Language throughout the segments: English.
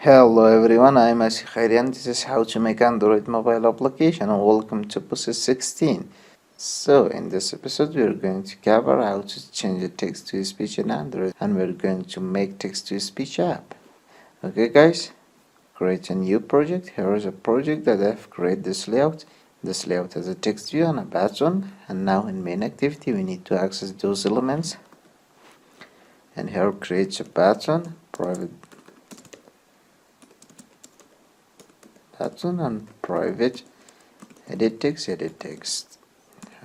Hello everyone, I am Asif Khairian. This is how to make Android mobile application and welcome to Pussy 16. So in this episode we are going to cover how to change the text to speech in Android and we're going to make text to speech app. Okay guys, create a new project. Here is a project that I've created this layout. This layout has a text view and a button, and now in main activity we need to access those elements. And here create a button, private button and private edit text.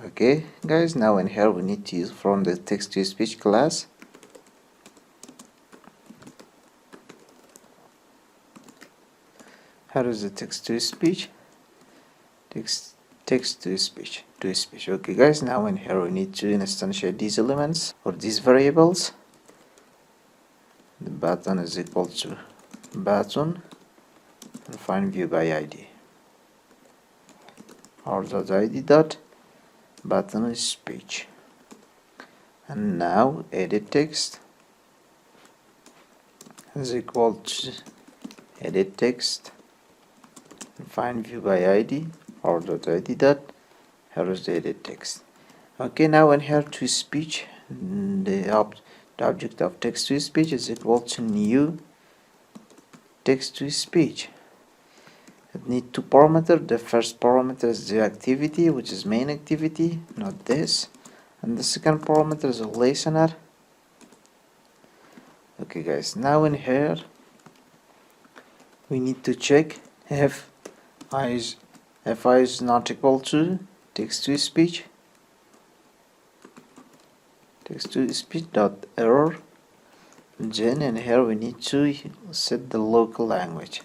Okay guys, now in here we need to use from the text to speech class. Here is the text to speech, text to speech. Okay guys, now in here we need to instantiate these elements or these variables. The button is equal to button and find view by ID, or .id dot button is speech. And now edit text is equal to edit text and find view by ID, or .id dot, here is the edit text. Okay, now in here to speech, the object of text to speech is equal to new text to speech. It needs two parameters. The first parameter is the activity, which is main activity, not this, and the second parameter is a listener. Okay guys, now in here we need to check if I is not equal to text to speech dot error. Then in here we need to set the local language.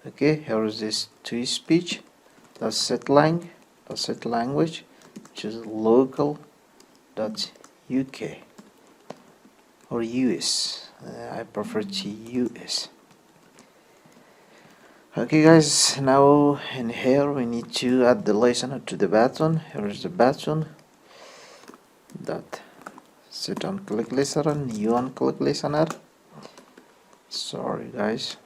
Okay, here is this to speech dot set language, which is local dot uk or US. I prefer to US. Okay guys, now in here we need to add the listener to the button. Here is the button dot set on click listener, new on click listener. Sorry guys.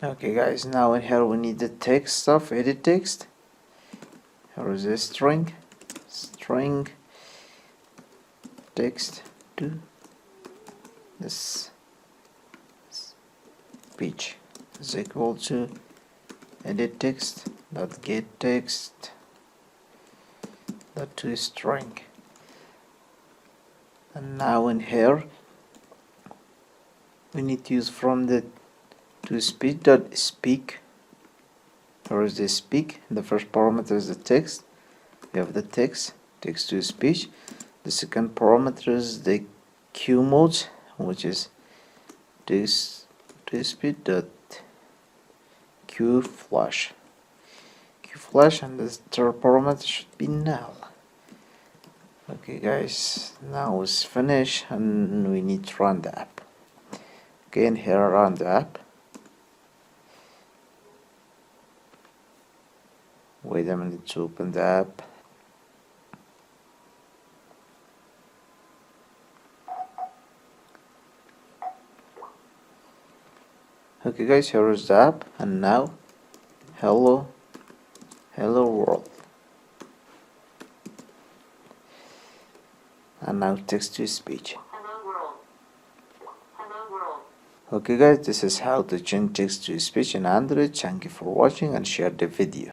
Okay guys, now in here we need the text of edit text. Here is a string text to this speech is equal to edit text dot get text dot to string. And now in here we need to use from the to speech dot speak. Here is the speak. The first parameter is the text. We have the text to speech. The second parameter is the Q mode, which is this to speech dot Q flash, and the third parameter should be null. Okay guys, now it's finished and we need to run the app. Okay, and here run the app. Wait a minute to open the app. Okay guys, here is the app, and now hello world, and now text to speech. Okay guys, this is how to change text to speech in Android. Thank you for watching and share the video.